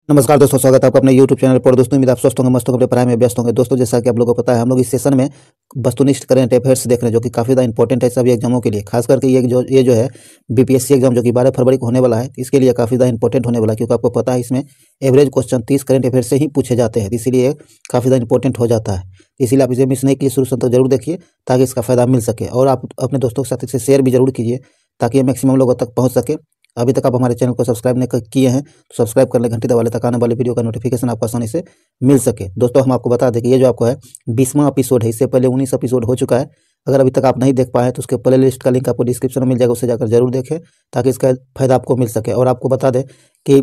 नमस्कार दोस्तों, स्वागत है आपका अपने YouTube चैनल पर। दोस्तों उम्मीद आप स्वस्थ होंगे, मस्त होंगे, अपने पढ़ाई में व्यस्त होंगे। दोस्तों जैसा कि आप लोगों को पता है, हम लोग इस सेशन में वस्तुनिष्ठ करंट अफेयर्स देख रहे हैं, जो कि काफ़ी ज़्यादा इंपॉर्टेंट है सभी एग्जामों के लिए। खास करके ये जो है बीपीएससी एग्जाम, जो कि 12 फरवरी को होने वाला है, इसके लिए काफ़ी ज़्यादा इंपॉर्टेंट होने वाला है, क्योंकि आपको पता है इसमें एवरेज क्वेश्चन 30 करंट अफेयर से ही पूछे जाते हैं, इसीलिए काफ़ी ज़्यादा इंपॉर्टेंट हो जाता है। इसीलिए आप इसे मिस नहीं कीजिए, शुरू से तक जरूर देखिए ताकि इसका फ़ायदा मिल सके, और आप अपने दोस्तों के साथ इसे शेयर भी जरूर कीजिए ताकि ये मैक्सिमम लोगों तक पहुँच सके। अभी तक आप हमारे चैनल को सब्सक्राइब नहीं किए हैं तो सब्सक्राइब कर लें, घंटी दबा लें ताकि आने वाले वीडियो का नोटिफिकेशन आपको आसानी से मिल सके। दोस्तों हम आपको बता दें कि ये जो आपको है 20वां एपिसोड है, इससे पहले 19 एपिसोड हो चुका है। अगर अभी तक आप नहीं देख पाए तो उसके प्ले लिस्ट का लिंक आपको डिस्क्रिप्शन में मिल जाएगा, उससे जाकर जरूर देखें ताकि इसका फायदा आपको मिल सके। और आपको बता दें कि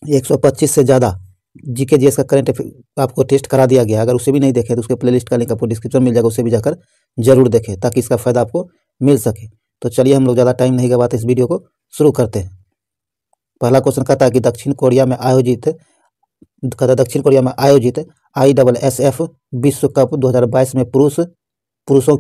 125 से ज़्यादा जीके जीएस का करंट आपको टेस्ट करा दिया गया। अगर उसे भी नहीं देखें तो उसके प्ले लिस्ट का लिंक आपको डिस्क्रिप्शन मिल जाएगा, उससे भी जाकर जरूर देखें ताकि इसका फायदा आपको मिल सके। तो चलिए हम लोग ज़्यादा टाइम नहीं गवाते, इस वीडियो को शुरू करते हैं। पहला क्वेश्चन कहता है कि दक्षिण कोरिया में आयोजित ISSF विश्व कप 2022 में पुरुषों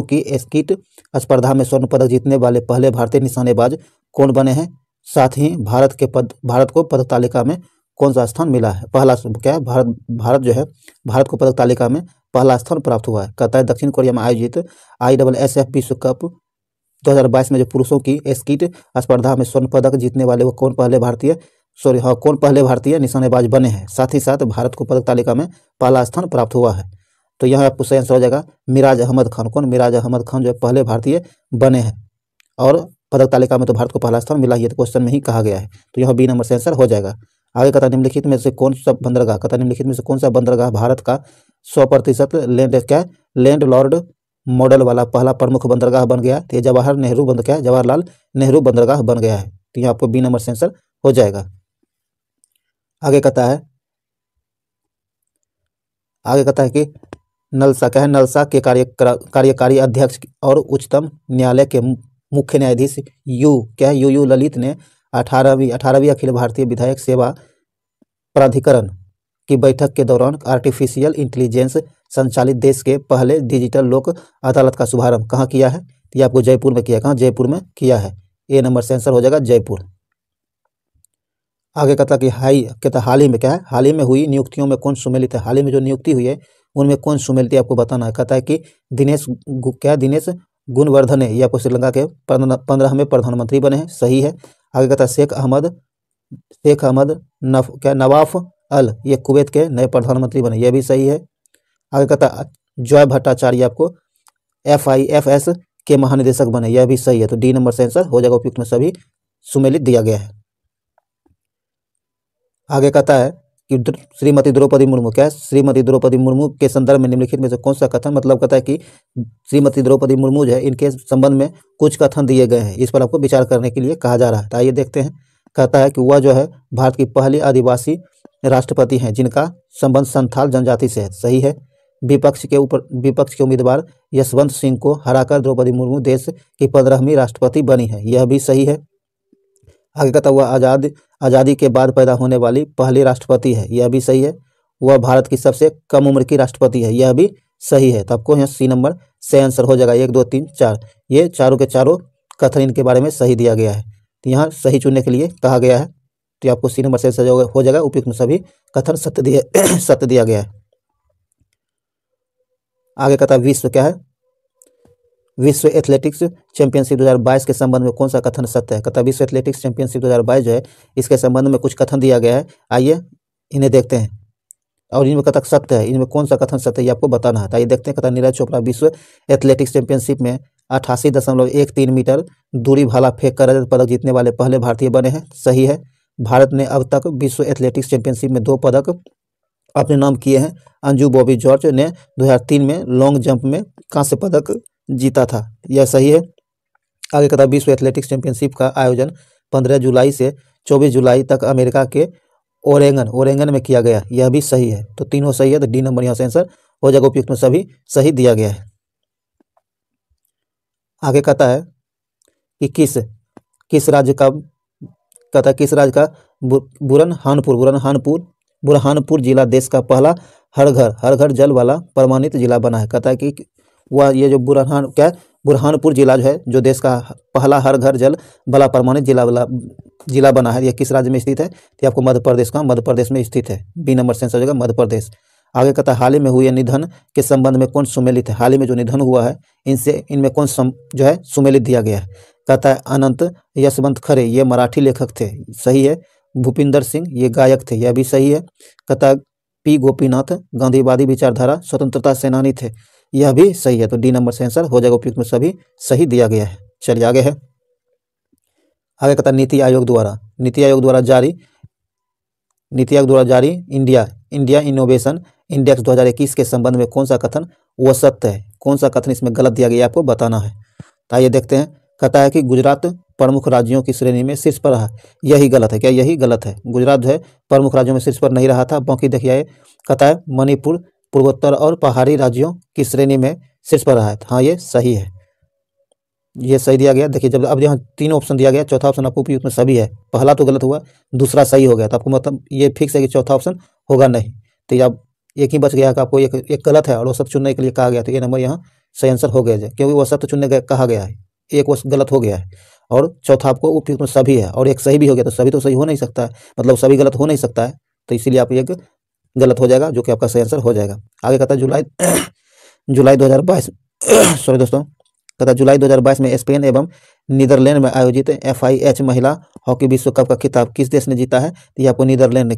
की स्कीट स्पर्धा में स्वर्ण पदक जीतने वाले पहले भारतीय निशानेबाज कौन बने हैं? साथ ही भारत को पदक तालिका में कौन सा स्थान मिला है? पहला क्या है, भारत को पदक तालिका में पहला स्थान प्राप्त हुआ है। कहता है दक्षिण कोरिया में आयोजित ISSF विश्व कप 2022 में जो पुरुषों की स्कीट स्पर्धा में स्वर्ण पदक जीतने वाले वो कौन पहले भारतीय निशानेबाज बने हैं? साथ ही साथ भारत को पदक तालिका में पहला स्थान प्राप्त हुआ है। तो यहाँ आपको सही आंसर हो जाएगा मिराज अहमद खान। कौन? मिराज अहमद खान जो है पहले भारतीय बने हैं, और पदक तालिका में तो भारत को पहला स्थान मिला ही है, तो क्वेश्चन में ही कहा गया है। तो यहाँ बी नंबर से आंसर हो जाएगा। आगे कहता निम्नलिखित में से कौन सा बंदरगाह भारत का 100% लैंड मॉडल वाला पहला प्रमुख बंदरगाह बन गया? तो ये जवाहरलाल नेहरू बंदरगाह बन गया है। तो यहाँ आपको बी नंबर से आंसर हो जाएगा। आगे कहता है कि नलसा के कार्यकारी अध्यक्ष और उच्चतम न्यायालय के मुख्य न्यायाधीश यू ललित ने 18वीं अखिल भारतीय विधायक सेवा प्राधिकरण की बैठक के दौरान आर्टिफिशियल इंटेलिजेंस संचालित देश के पहले डिजिटल लोक अदालत का शुभारंभ कहाँ किया है? तो ये आपको जयपुर में किया। कहाँ? जयपुर में किया है। ए नंबर से आंसर हो जाएगा जयपुर। आगे कहता कि हाल ही में हुई नियुक्तियों में कौन सम्मिलित है? हाल ही में जो नियुक्ति हुई है उनमें कौन सम्मिलित है आपको बताना है। कहता है कि दिनेश गुणवर्धने, ये आपको श्रीलंका के 15वें प्रधानमंत्री बने हैं। सही है। आगे कहता है शेख अहमद नवाफ अल, ये कुवैत के नए प्रधानमंत्री बने, यह भी सही है। आगे कहता है जॉय भट्टाचार्य आपको FIFS के महानिदेशक बने, यह भी सही है। तो डी नंबर से आंसर हो जाएगा, उपयुक्त में सभी सुमेलित दिया गया है। आगे कहता है कि श्रीमती द्रौपदी मुर्मू के संदर्भ में निम्नलिखित में से कौन सा कथन, मतलब कहता है कि श्रीमती द्रौपदी मुर्मू जो है इनके संबंध में कुछ कथन दिए गए हैं, इस पर आपको विचार करने के लिए कहा जा रहा है। तो आइए देखते हैं। कहता है कि वह जो है भारत की पहली आदिवासी राष्ट्रपति हैं जिनका संबंध संथाल जनजाति से है। सही है। विपक्ष के उम्मीदवार यशवंत सिंह को हराकर द्रौपदी मुर्मू देश की 15वीं राष्ट्रपति बनी है, यह भी सही है। आगे कहता हुआ आज़ादी के बाद पैदा होने वाली पहली राष्ट्रपति है, यह भी सही है। वह भारत की सबसे कम उम्र की राष्ट्रपति है, यह भी सही है। तो आपको यहाँ सी नंबर से आंसर हो जाएगा। 1 2 3 4, ये चारों के चारों कथन इनके बारे में सही दिया गया है। तो यहाँ सही चुनने के लिए कहा गया है, तो आपको सी नंबर से आंसर हो जाएगा। उपयुक्त में सभी कथन सत्य दिया गया है। आगे कहता है विश्व एथलेटिक्स चैंपियनशिप 2022 के संबंध में कौन सा कथन सत्य है? कहता है विश्व एथलेटिक्स चैंपियनशिप 2022 जो है इसके संबंध में कुछ कथन दिया गया है, आइए इन्हें देखते हैं। और इनमें कथन सत्य है, इनमें कौन सा कथन सत्य है ये आपको बताना है। आइए देखते हैं। कहता है नीरज चोपड़ा विश्व एथलेटिक्स चैंपियनशिप में 88.13 मीटर दूरी भाला फेंक कर रजत पदक जीतने वाले पहले भारतीय बने हैं। सही है। भारत ने अब तक विश्व एथलेटिक्स चैंपियनशिप में 2 पदक अपने नाम किए हैं। अंजू बॉबी जॉर्ज ने 2003 में लॉन्ग जंप में कांस्य पदक जीता था, यह सही है। आगे कहता है विश्व एथलेटिक्स चैंपियनशिप का आयोजन 15 जुलाई से 24 जुलाई तक अमेरिका के ओरेगन में किया गया, यह भी सही है। तो तीनों सही है, तो डी नंबर यहाँ से आंसर हो जाएगा। उपयुक्त में सभी सही दिया गया है। आगे कहता है कि किस राज्य का बुरहानपुर जिला देश का पहला हर घर जल वाला प्रमाणित जिला बना है। कहता है कि वह ये जो बुरहानपुर जिला जो है जो देश का पहला हर घर जल वाला प्रमाणित जिला वाला जिला बना है, यह किस राज्य में स्थित है? तो आपको मध्य प्रदेश का, मध्य प्रदेश में स्थित है। बी नंबर से आंसर हो जाएगा मध्य प्रदेश। आगे कहता है हाल ही में हुए निधन के संबंध में कौन सुमेलित है? हाल ही में जो निधन हुआ है इनमें कौन जो है सुमेलित दिया गया है? कहता है अनंत यशवंत खरे, ये मराठी लेखक थे, सही है। भूपिंदर सिंह, ये गायक थे, यह भी सही है। कहता है पी गोपीनाथ, गांधीवादी विचारधारा स्वतंत्रता सेनानी थे, यह भी सही है। तो डी नंबर से आंसर हो जाएगा, उपयुक्त में सभी सही दिया गया है। चलिए आगे है। आगे कहता है नीति आयोग द्वारा जारी इंडिया इनोवेशन इंडेक्स 2021 के संबंध में कौन सा कथन वो सत्य है? कौन सा कथन इसमें गलत दिया गया आपको बताना है। तो आइए देखते हैं। कहता है कि गुजरात प्रमुख राज्यों की श्रेणी में शीर्ष पर रहा, यही गलत है। क्या यही गलत है? गुजरात जो है प्रमुख राज्यों में शीर्ष पर नहीं रहा था। बाकी देखिए, कहता है मणिपुर पूर्वोत्तर और पहाड़ी राज्यों की श्रेणी में शीर्ष पर रहा है। हाँ, ये सही है, ये सही दिया गया। देखिए जब अब यहाँ 3 ऑप्शन दिया गया, चौथा ऑप्शन आपको उपयुक्त में सभी है। पहला तो गलत हुआ, दूसरा सही हो गया, तो आपको मतलब ये फिक्स है कि चौथा ऑप्शन होगा नहीं। तो अब एक ही बच गया कि आपको एक गलत है और वो सब चुनने के लिए कहा गया, तो ये नंबर यहाँ सही आंसर हो गया, क्योंकि वो सब तो चुनने कहा गया है, एक वो गलत हो गया है और चौथा आपको उपयुक्त में सभी है और एक सही भी हो गया। तो सभी तो सही हो नहीं सकता है, मतलब सभी गलत हो नहीं सकता है, तो इसीलिए आप एक गलत हो जाएगा, जो कि आपका सही आंसर हो जाएगा। आगे कहता है जुलाई 2022 सॉरी दोस्तों, कहता जुलाई 2022 में स्पेन एवं नीदरलैंड में आयोजित FIH महिला हॉकी विश्व कप का खिताब किस देश ने जीता है? तो ये आपको नीदरलैंड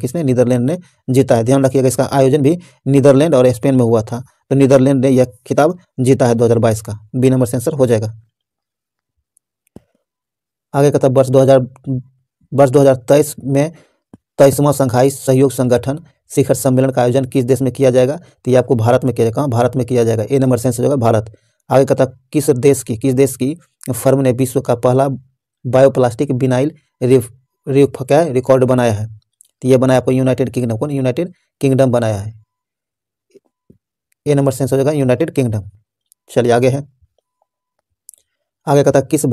ने जीता है। ध्यान रखिएगा, इसका आयोजन भी नीदरलैंड और स्पेन में हुआ था, तो नीदरलैंड ने यह खिताब जीता है 2022 का। बी नंबर से आंसर हो जाएगा। आगे कहता वर्ष 2023 में 23वां शंघाई सहयोग संगठन शिखर सम्मेलन का आयोजन किस देश में किया जाएगा? तो ये आपको भारत में किया जाएगा। भारत में किया जाएगा, ए नंबर से आंसर हो जाएगा भारत। आगे कहता किस देश की फर्म ने विश्व का पहला बायोप्लास्टिक विनाइल रिकॉर्ड बनाया है? तो ये बनाया आपको यूनाइटेड किंगडम। कौन? यूनाइटेड किंगडम बनाया है। ए नंबर से आंसर हो जाएगा यूनाइटेड किंगडम। चलिए आगे है। आगे कहता किस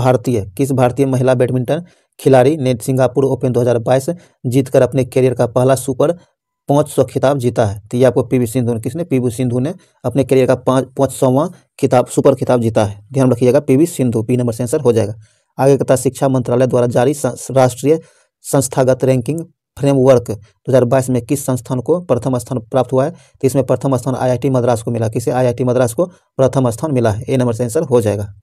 भारतीय महिला बैडमिंटन खिलाड़ी ने सिंगापुर ओपन 2022 जीतकर अपने करियर का पहला सुपर 500 खिताब जीता है? तो ये आपको पीवी सिंधु ने अपने करियर का 500वां खिताब, सुपर खिताब जीता है। ध्यान रखिएगा, पीवी सिंधु। बी नंबर से आंसर हो जाएगा। आगे कहता शिक्षा मंत्रालय द्वारा जारी राष्ट्रीय संस्थागत रैंकिंग फ्रेमवर्क 2022 में किस संस्थान को प्रथम स्थान प्राप्त हुआ है? तो इसमें प्रथम स्थान IIT मद्रास को मिला। किसे? IIT मद्रास को प्रथम स्थान मिला है। ए नंबर से आंसर हो जाएगा।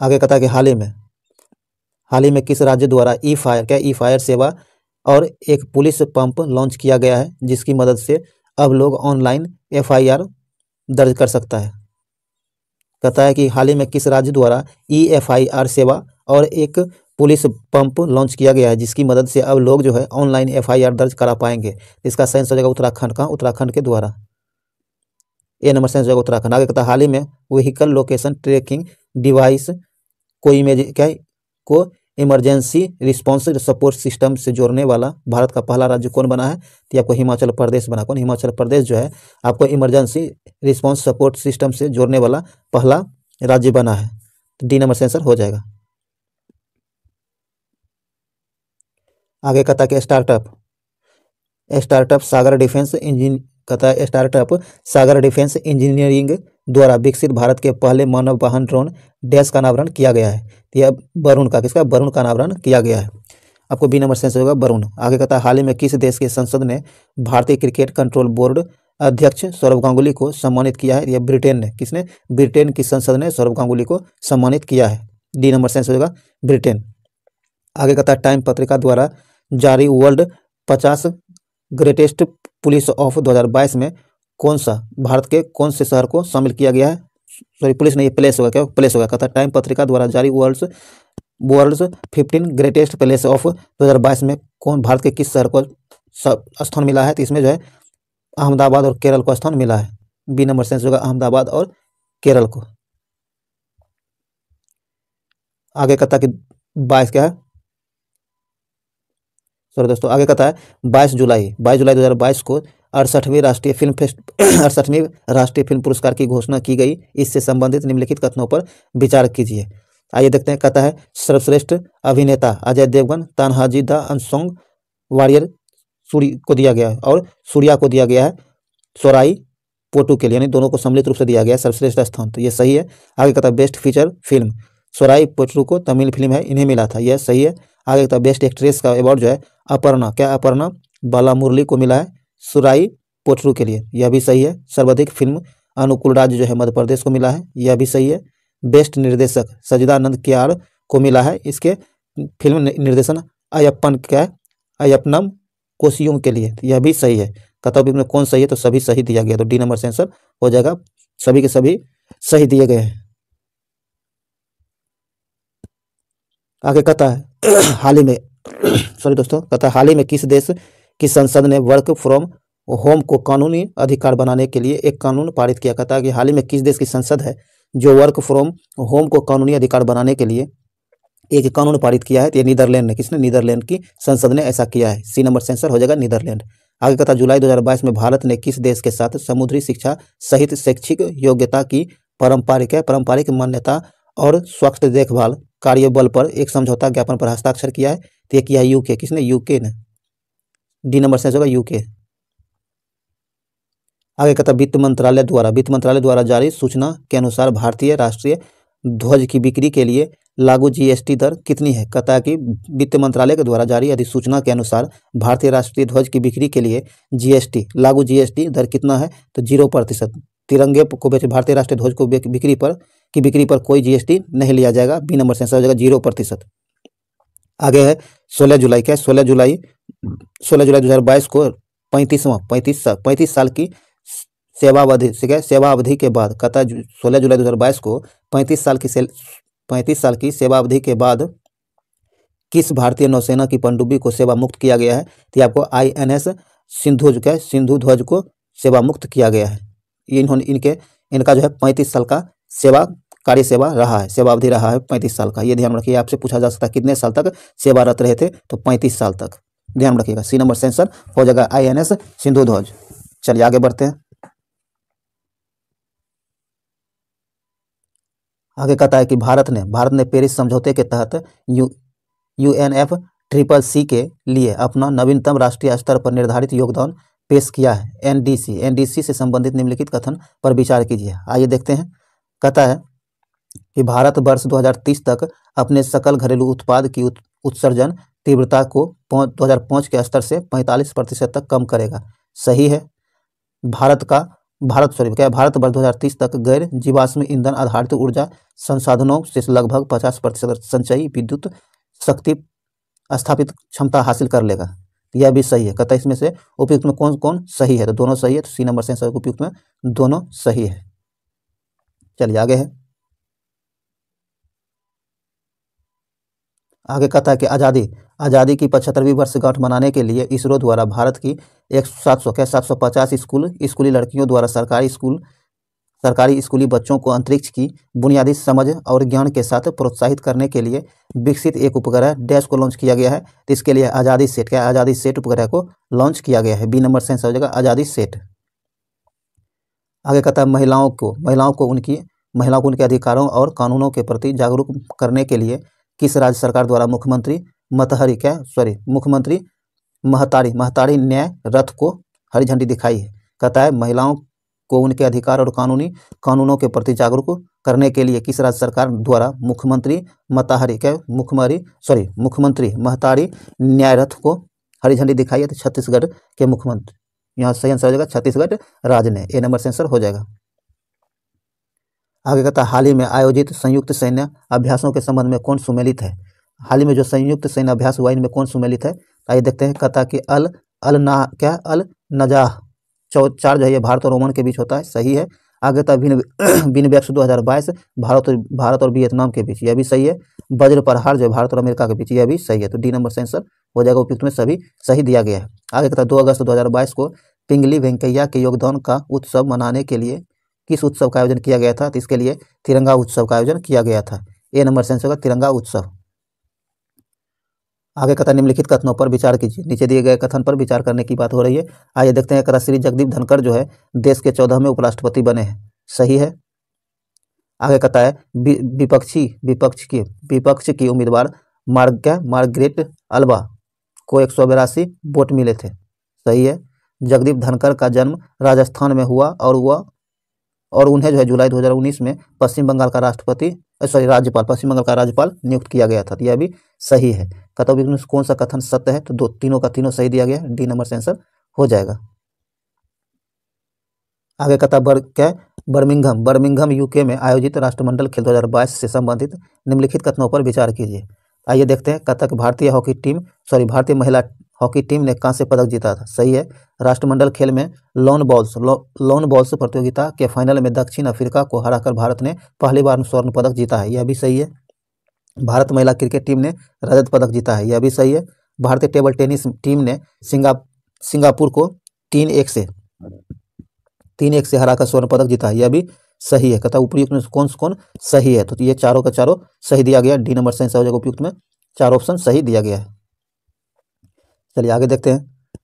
आगे कहता है कि हाल ही में किस राज्य द्वारा ई फायर सेवा और एक पुलिस पंप लॉन्च किया गया है, जिसकी मदद से अब लोग ऑनलाइन FIR दर्ज कर सकता है? कहता है कि हाल ही में किस राज्य द्वारा EFIR सेवा और एक पुलिस पंप लॉन्च किया गया है, जिसकी मदद से अब लोग जो है ऑनलाइन FIR दर्ज करा पाएंगे? इसका सही आंसर हो जाएगा उत्तराखंड का, उत्तराखंड के द्वारा। ए नंबर से आंसर हो जाएगा उत्तराखंड। आगे कहता है हाल ही में व्हीकल लोकेशन ट्रैकिंग डिवाइस को इमरजेंसी रिस्पॉन्स सपोर्ट सिस्टम से जोड़ने वाला भारत का पहला राज्य कौन बना है? तो आपको हिमाचल प्रदेश बना। कौन? हिमाचल प्रदेश जो है आपको इमरजेंसी रिस्पॉन्स सपोर्ट सिस्टम से जोड़ने वाला पहला राज्य बना है। तो डी नंबर से आंसर हो जाएगा। आगे कहता है कि स्टार्टअप सागर डिफेंस इंजीनियरिंग द्वारा विकसित भारत के पहले मानव वाहन ड्रोन डैश का अनावरण किया गया है? तो यह वरुण का अनावरण किया गया है। आपको बी नंबर से आंसर होगा वरुण। आगे कहता है हाल ही में किस देश के संसद ने भारतीय क्रिकेट कंट्रोल बोर्ड अध्यक्ष सौरव गांगुली को सम्मानित किया है? यह ब्रिटेन ने। किसने? ब्रिटेन की संसद ने सौरव गांगुली को सम्मानित किया है। डी नंबर से आंसर होगा ब्रिटेन। आगे कहता है टाइम पत्रिका द्वारा जारी वर्ल्ड 50 ग्रेटेस्ट पुलिस ऑफ 2022 में भारत के कौन से शहर को शामिल किया गया है? सॉरी, पुलिस नहीं, प्लेस होगा। क्या? प्लेस होगा। कहता टाइम पत्रिका द्वारा जारी वर्ल्ड्स 15 ग्रेटेस्ट प्लेस ऑफ 2022 में भारत के किस शहर को स्थान मिला है? तो इसमें जो है अहमदाबाद और केरल को स्थान मिला है। बी नंबर से आंसर होगा अहमदाबाद और केरल को। आगे कहता कि 22 क्या है, सॉरी दोस्तों, आगे कहता है 22 जुलाई 2022 को 68वीं राष्ट्रीय फिल्म पुरस्कार की घोषणा की गई। इससे संबंधित निम्नलिखित कथनों पर विचार कीजिए। आइए देखते हैं। कहता है सर्वश्रेष्ठ अभिनेता Ajay Devgan Tanhaji the unsung warrior को दिया गया है और सूर्या को दिया गया है सोराई पोटू के लिए, यानी दोनों को सम्मिलित रूप से दिया गया है सर्वश्रेष्ठ स्थान। तो ये सही है। आगे कहता है बेस्ट फीचर फिल्म सोराई पोट्रू को तमिल फिल्म है, इन्हें मिला था, यह सही है। आगे था बेस्ट एक्ट्रेस का अवार्ड जो है अपर्णा, क्या अपर्णा बालामुरली को मिला है सुराई पोट्रू के लिए, यह भी सही है। सर्वाधिक फिल्म अनुकूल राज जो है मध्य प्रदेश को मिला है, यह भी सही है। बेस्ट निर्देशक सजिदानंद कियार को मिला है इसके फिल्म निर्देशन अयप्पन क्या अयप्पनम कोशियुम के लिए, यह भी सही है। कतौबी में कौन सही है, तो सभी सही दिया गया, तो डी नंबर से आंसर हो जाएगा, सभी के सभी सही दिए गए हैं। आगे कहता है हाल ही में सॉरी दोस्तों, कहता है हाल ही में किस देश की संसद ने वर्क फ्रॉम होम को कानूनी अधिकार बनाने के लिए एक कानून पारित किया। कहता है कि हाल ही में किस देश की संसद है जो वर्क फ्रॉम होम को कानूनी अधिकार बनाने के लिए एक कानून पारित किया है, तो ये नीदरलैंड ने, किसने, नीदरलैंड की संसद ने ऐसा किया है। सी नंबर से आंसर हो जाएगा नीदरलैंड। आगे कहता जुलाई 2022 में भारत ने किस देश के साथ समुद्री शिक्षा सहित शैक्षिक योग्यता की पारंपरिक मान्यता और स्वास्थ्य देखभाल कार्यबल पर एक समझौता ज्ञापन पर हस्ताक्षर किया है, तो ये किया है यूके, किसने, यूके ने, डी नंबर से होगा यूके। आगे कहता वित्त मंत्रालय द्वारा जारी सूचना के अनुसार भारतीय राष्ट्रीय ध्वज की बिक्री के लिए लागू जीएसटी दर कितनी है। कहता है कि वित्त मंत्रालय के द्वारा जारी अधिसूचना के अनुसार भारतीय राष्ट्रीय ध्वज की बिक्री के लिए लागू जीएसटी दर कितना है, तो 0%। तिरंगे को बेचे भारतीय राष्ट्रीय ध्वज को बिक्री पर कोई जीएसटी नहीं लिया जाएगा, बी नंबर से आंसर हो जाएगा 0%। आगे है 16 जुलाई 2022 को 35 साल की सेवा अवधि के बाद, कहता है 16 जुलाई 2022 को 35 साल की सेवा अवधि के बाद किस भारतीय नौसेना की पनडुब्बी को सेवा मुक्त किया गया है, तो आपको INS सिंधु ध्वज को सेवा मुक्त किया गया है। इनका जो है 35 साल का सेवा अवधि रहा है 35 साल का, ये ध्यान रखिए। आपसे पूछा जा सकता है कितने साल तक सेवारत रहे थे, तो 35 साल तक, ध्यान रखिएगा। सी नंबर से आंसर हो जाएगा INS सिंधु ध्वज। चलिए आगे बढ़ते हैं। आगे कहता है कि भारत ने पेरिस समझौते के तहत UNFCCC के लिए अपना नवीनतम राष्ट्रीय स्तर पर निर्धारित योगदान पेश किया है। NDC से संबंधित निम्नलिखित कथन पर विचार कीजिए। आइए देखते हैं। कहता है कि भारत वर्ष 2030 तक अपने सकल घरेलू उत्पाद की उत्सर्जन तीव्रता को 2005 के स्तर से 45% तक कम करेगा, सही है। भारत वर्ष 2030 तक गैर जीवाश्म ईंधन आधारित ऊर्जा संसाधनों से लगभग 50% संचयी विद्युत शक्ति स्थापित क्षमता हासिल कर लेगा, यह भी सही है। कहता है इसमें से उपयुक्त में कौन कौन सही है, तो दोनों सही है, तो सी नंबर से उपयुक्त में दोनों सही है। चलिए आगे है। आगे कहता है कि आज़ादी की 75वीं वर्षगांठ मनाने के लिए इसरो द्वारा भारत की 750 स्कूली लड़कियों द्वारा सरकारी स्कूली बच्चों को अंतरिक्ष की बुनियादी समझ और ज्ञान के साथ प्रोत्साहित करने के लिए विकसित एक उपग्रह डैश को लॉन्च किया गया है, तो इसके लिए आज़ादी सेट उपग्रह को लॉन्च किया गया है, बी नंबर से आंसर हो जाएगा आज़ादी सेट। आगे कहता है महिलाओं को उनके अधिकारों और कानूनों के प्रति जागरूक करने के लिए किस राज्य सरकार द्वारा मुख्यमंत्री महतारी न्याय रथ को हरी झंडी दिखाई है। कहता है महिलाओं को उनके अधिकार और कानूनों के प्रति जागरूक करने के लिए किस राज्य सरकार द्वारा मुख्यमंत्री महतारी न्याय रथ को हरी झंडी दिखाई है, तो छत्तीसगढ़ के मुख्यमंत्री, यहाँ सही आंसर हो जाएगा छत्तीसगढ़ राज्य ने, ए नंबर से आंसर हो जाएगा। आगे कहता है हाल ही में आयोजित संयुक्त सैन्य अभ्यासों के संबंध में कौन सुमेलित है। हाल ही में जो संयुक्त सैन्य अभ्यास हुआ इनमें कौन सुमेलित है, आइए देखते हैं। कहता है कि अल नजाह 4 जो है ये भारत और ओमान के बीच होता है, सही है। आगे था विनवेक्स 2022 भारत और वियतनाम के बीच, यह भी सही है। वज्र प्रहार जो है भारत और अमेरिका के बीच, यह भी सही है, तो डी नंबर से आंसर हो जाएगा, उपयुक्त में सभी सही दिया गया है। आगे कहता है 2 अगस्त 2022 को पिंगली वेंकैया के योगदान का उत्सव मनाने के लिए किस उत्सव का आयोजन किया गया था, तो इसके लिए तिरंगा उत्सव का आयोजन किया गया था, ए नंबर से आंसर होगा तिरंगा उत्सव। आगे कहता है निम्नलिखित कथनों पर विचार कीजिए, नीचे दिए गए कथन पर विचार करने की बात हो रही है। आइए देखते हैं। कहता श्री जगदीप धनखड़ जो है देश के 14वें उपराष्ट्रपति बने हैं, सही है। आगे कहता है विपक्ष की उम्मीदवार मार्गरेट अल्वा को 182 वोट मिले थे, सही है। जगदीप धनखड़ का जन्म राजस्थान में हुआ और उन्हें जो है जुलाई 2019 में पश्चिम बंगाल का राष्ट्रपति सॉरी राज्यपाल, पश्चिम बंगाल का राज्यपाल नियुक्त किया गया था। तो यह भी सही है। कहता है कौन सा कथन सत्य है, तो तीनों का तीनों सही दिया गया है, डी नंबर से आंसर हो जाएगा। आगे कहता क्या है, बर्मिंघम यूके में आयोजित राष्ट्रमंडल खेल 2022 से संबंधित निम्नलिखित कथनों पर विचार कीजिए। आइए देखते हैं। कहता कि भारतीय महिला हॉकी टीम ने कांस्य पदक जीता था। सही है। राष्ट्रमंडल खेल में लॉन बॉल्स प्रतियोगिता के फाइनल में दक्षिण अफ्रीका को हराकर भारत ने पहली बार स्वर्ण पदक जीता है। यह भी सही है। भारत महिला क्रिकेट टीम ने रजत पदक जीता है। यह भी सही है। भारतीय टेबल टेनिस टीम ने सिंगापुर को 3-1 से हराकर स्वर्ण पदक जीता है। यह भी सही है। कहता उपयुक्त में कौन सही है, तो ये चारों का चारों सही दिया गया। डी नंबर से आंसर हो जाएगा। उपयुक्त में 4 ऑप्शन सही दिया गया है। चलिए आगे देखते हैं।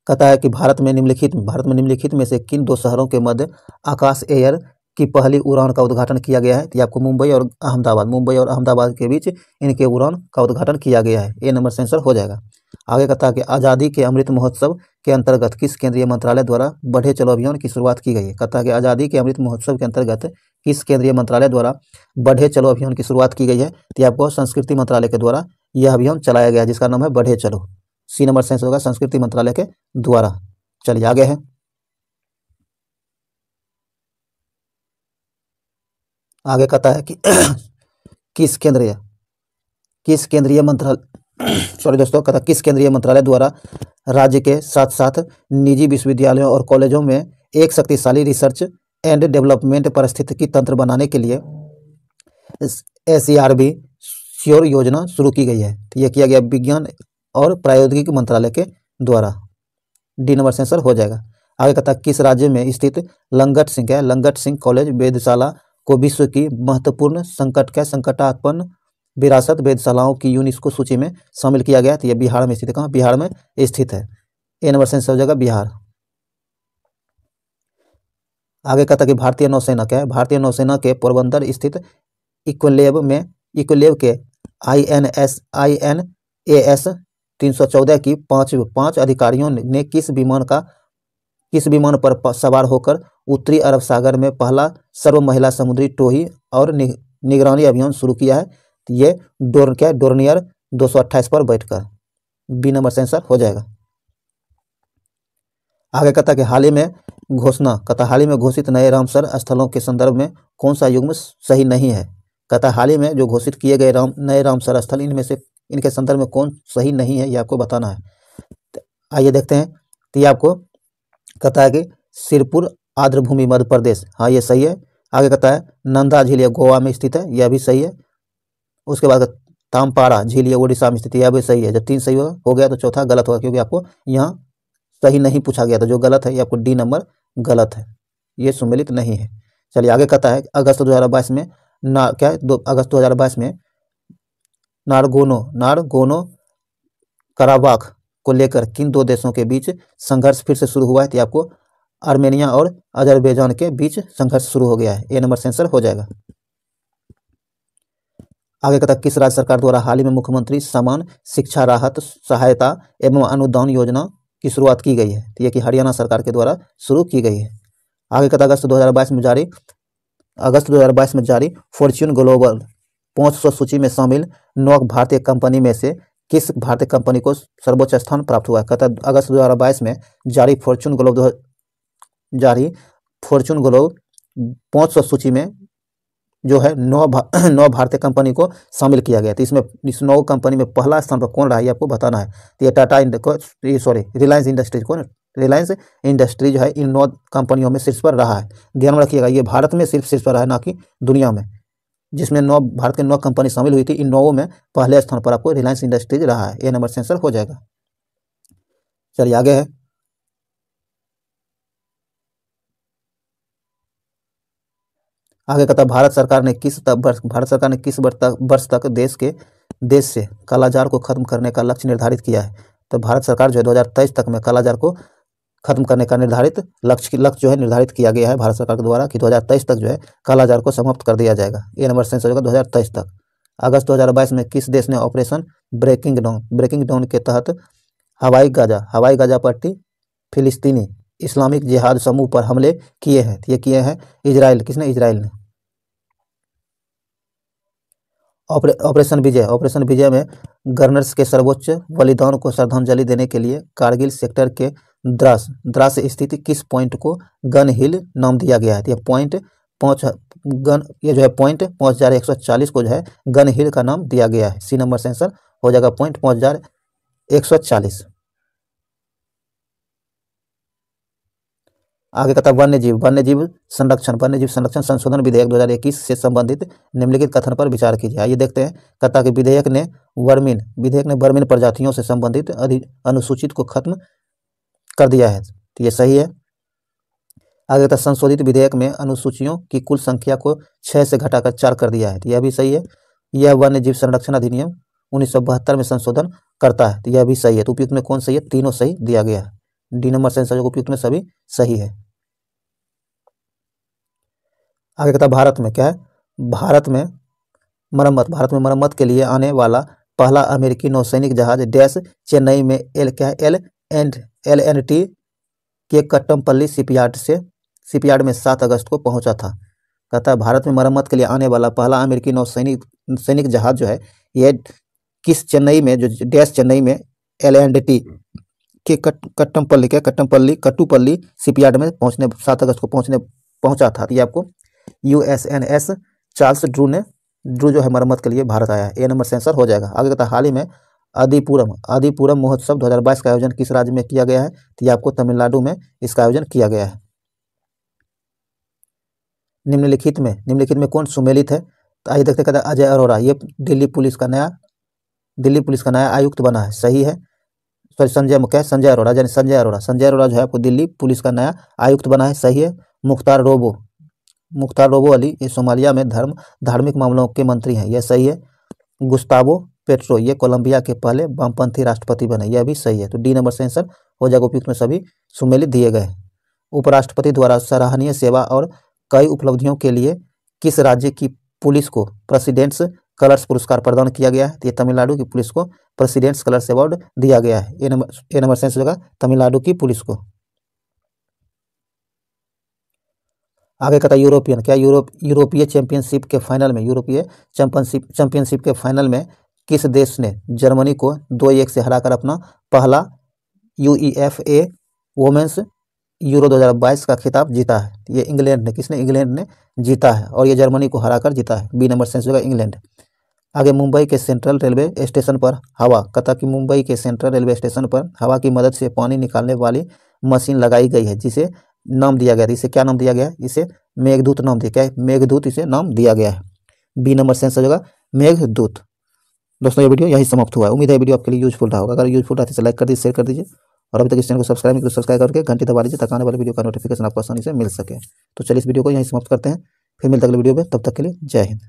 कहता है कि भारत में निम्नलिखित में से किन 2 शहरों के मध्य आकाश एयर की पहली उड़ान का उद्घाटन किया गया है। तो आपको मुंबई और अहमदाबाद के बीच इनके उड़ान का उद्घाटन किया गया है। ए नंबर से आंसर हो जाएगा। आगे कहता है कि आज़ादी के अमृत महोत्सव के अंतर्गत किस केंद्रीय मंत्रालय द्वारा बढ़े चलो अभियान की शुरुआत की गई है। कहता है कि आज़ादी के अमृत महोत्सव के अंतर्गत किस केंद्रीय मंत्रालय द्वारा बढ़े चलो अभियान की शुरुआत की गई है। तो आपको संस्कृति मंत्रालय के द्वारा यह अभियान चलाया गया, जिसका नाम है बढ़े चलो। सी नंबर से आंसर होगा, संस्कृति मंत्रालय के द्वारा। चलिए आगे है। आगे कहता है कि किस केंद्रीय मंत्रालय सॉरी दोस्तों, कहता किस केंद्रीय मंत्रालय द्वारा राज्य के साथ साथ निजी विश्वविद्यालयों और कॉलेजों में एक शक्तिशाली रिसर्च एंड डेवलपमेंट परिस्थितिकी तंत्र बनाने के लिए SERB श्योर योजना शुरू की गई है। तो यह किया गया विज्ञान और प्रौद्योगिकी मंत्रालय के द्वारा। डी नंबर से आंसर हो जाएगा। आगे कहता किस राज्य में स्थित लंगट सिंह कॉलेज वेधशाला को विश्व की महत्वपूर्ण संकटात्मक विरासत वेधशालाओं की यूनेस्को सूची में शामिल किया गया। तो यह बिहार में स्थित है। कहाँ? बिहार में स्थित है। ए नंबर से आंसर हो जाएगा बिहार। आगे कहता कि भारतीय नौसेना क्या है, भारतीय नौसेना के पोरबंदर स्थित इक्विलेब के INAS 314 की पांच अधिकारियों ने किस विमान पर सवार होकर उत्तरी अरब सागर में पहला सर्व महिला समुद्री टोही और निगरानी अभियान शुरू किया है। तो ये डोर्नियर 228 पर बैठकर। बी नंबर से आंसर हो जाएगा। आगे कहता कि हाल ही में घोषित नए रामसर स्थलों के संदर्भ में कौन सा युग्म सही नहीं है। कहता हाल ही में जो घोषित किए गए नए रामसर स्थल, इनमें से इनके संदर्भ में कौन सही नहीं है, ये आपको बताना है। तो आइए देखते हैं। तो ये आपको कहता है कि सिरपुर आर्द्रभूमि मध्य प्रदेश, हाँ ये सही है। आगे कहता है नंदा झील गोवा में स्थित है, यह भी सही है। उसके बाद तामपारा झील ये उड़ीसा में स्थित है, यह भी सही है। जब 3 सही हो गया तो चौथा गलत होगा, क्योंकि आपको यहाँ सही नहीं पूछा गया था। जो गलत है ये आपको डी नंबर गलत है, ये सुमेलित नहीं है। चलिए आगे कहता है अगस्त 2022 में अगस्त 2022 में नारगोनो कराबाख को लेकर किन 2 देशों के बीच संघर्ष फिर से शुरू हुआ है। तो आपको आर्मेनिया और अजरबैजान के बीच संघर्ष शुरू हो गया है। ए नंबर से आंसर हो जाएगा। आगे कहता किस राज्य सरकार द्वारा हाल ही में मुख्यमंत्री समान शिक्षा राहत सहायता एवं अनुदान योजना की शुरुआत की गई है। तो ये कि हरियाणा सरकार के द्वारा शुरू की गई है। आगे कहता अगस्त 2022 में जारी फॉर्च्यून ग्लोबल 500 सूची में शामिल 9 भारतीय कंपनी में से किस भारतीय कंपनी को सर्वोच्च स्थान प्राप्त हुआ है। कहता अगस्त 2022 में जारी फॉर्च्यून ग्लोबल 500 सूची में जो है 9 भारतीय कंपनी को शामिल किया गया। तो इसमें इस 9 कंपनी में पहला स्थान पर कौन रहा है, ये आपको बताना है। तो ये रिलायंस इंडस्ट्री जो है इन 9 कंपनियों में शीर्ष पर रहा है। ध्यान में रखिएगा, ये भारत में सिर्फ शीर्ष पर रहा है, ना कि दुनिया में। जिसमें भारत के 9 कंपनी शामिल हुई थी, इन 9 में पहले स्थान पर आपको रिलायंस इंडस्ट्रीज रहा है। ए नंबर से आंसर हो जाएगा। चलिए आगे है। आगे कहता भारत सरकार ने किस वर्ष तक देश से कालाजार को खत्म करने का लक्ष्य निर्धारित किया है। तो भारत सरकार जो है 2023 तक में कालाजार को खत्म करने का लक्ष्य जो है निर्धारित किया गया है भारत सरकार के द्वारा, कि 2023 तक जो है कालाजार को समाप्त कर दिया जाएगा। ये नंबर से आंसर होगा 2023 तक। अगस्त 2022 में किस देश ने ऑपरेशन ब्रेकिंग डाउन के तहत हवाई गाजा पट्टी फिलिस्तीनी इस्लामिक जिहाद समूह पर हमले किए हैं। ये किए हैं इजराइल। किसने? इजराइल ने। ऑपरेशन विजय में गवर्नर्स के सर्वोच्च बलिदान को श्रद्धांजलि देने के लिए कारगिल सेक्टर के द्रास स्थित किस पॉइंट को गन हिल नाम दिया गया है? तो ये जो है पॉइंट 5140 को जो है गन हिल का नाम दिया गया है। सी नंबर से आंसर हो जाएगा पॉइंट 5140। आगे कहता है वन्य जीव संरक्षण संशोधन विधेयक 2021 से संबंधित निम्नलिखित कथन पर विचार कीजिए। आइए देखते हैं। कहता कि विधेयक ने वर्मीन प्रजातियों से संबंधित अनुसूचित को खत्म कर दिया है। तो ये सही है। आगे कहता संशोधित विधेयक में अनुसूचियों की कुल संख्या को 6 से घटाकर 4 कर दिया है। तो यह भी सही है। यह वन्य जीव संरक्षण अधिनियम 1972 में संशोधन करता है। तो यह भी सही है। तो उपयुक्त में कौन सही है? तीनों सही दिया गया है। डी नंबर से आंसर उपयुक्त में सभी सही है। आगे कहता भारत में क्या है? भारत में मरम्मत के लिए आने वाला पहला अमेरिकी नौसैनिक जहाज डैश चेन्नई में LNT के कट्टमपल्ली शिपयार्ड में 7 अगस्त को पहुंचा था। कहता है भारत में मरम्मत के लिए आने वाला पहला अमेरिकी नौसैनिक जहाज जो है ये चेन्नई में LNT के कट्टुपल्ली शिपयार्ड में 7 अगस्त को पहुंचा था। ये आपको USNS चार्ल्स ड्रू जो है मरम्मत के लिए भारत आया है। ए नंबर से आंसर हो जाएगा। आगे कहता हाल ही में आदिपुरम महोत्सव 2022 का आयोजन किस राज्य में किया गया है? तो ये आपको तमिलनाडु में इसका आयोजन किया गया है। निम्नलिखित में कौन सुमेलित है? तो आइए देखते। कहता है अजय अरोड़ा ये दिल्ली पुलिस का नया आयुक्त बना है। सही है। संजय अरोड़ा जो है आपको दिल्ली पुलिस का नया आयुक्त बना है। सही है। मुख्तार रोबो अली ये सोमालिया में धार्मिक मामलों के मंत्री हैं। यह सही है। गुस्तावो पेट्रो ये कोलंबिया के पहले वामपंथी राष्ट्रपति बने। यह भी सही है। तो डी नंबर से आंसर हो जाएगा। उपयुक्त में सभी सुमेलित दिए गए। उपराष्ट्रपति द्वारा सराहनीय सेवा और कई उपलब्धियों के लिए किस राज्य की पुलिस को प्रेसिडेंट्स कलर्स पुरस्कार प्रदान किया गया है? ये तमिलनाडु की पुलिस को प्रेसिडेंट्स कलर्स अवार्ड दिया गया है। ए नंबर से आंसर होगा तमिलनाडु की पुलिस को। आगे कहता है यूरोपीय चैंपियनशिप के फाइनल में किस देश ने जर्मनी को 2-1 से हराकर अपना पहला UEFA वोमेंस यूरो 2022 का खिताब जीता है? ये इंग्लैंड ने जीता है और ये जर्मनी को हराकर जीता है। बी नंबर से आंसर होगा इंग्लैंड। आगे मुंबई के सेंट्रल रेलवे स्टेशन पर हवा की मदद से पानी निकालने वाली मशीन लगाई गई है जिसे नाम दिया गया है। इसे क्या नाम दिया गया है? इसे मेघदूत नाम दिया गया है। मेघदूत इसे नाम दिया गया है। बी नंबर से आंसर होगा मेघदूत। दोस्तों ये वीडियो यहीं समाप्त हुआ है। उम्मीद है वीडियो आपके लिए यूजफुल रहा होगा। अगर यूजफुल रहा तो लाइक कर दीजिए, शेयर कर दीजिए और अभी तक इस चैनल को सब्सक्राइब करके घंटी दबा लीजिए ताकि आने वाले वीडियो का नोटिफिकेशन आपको आसानी से मिल सके। तो चलिए इस वीडियो को यहीं समाप्त करते हैं। फिर मिलते हैं अगले वीडियो में। तब तक के लिए जय हिंद।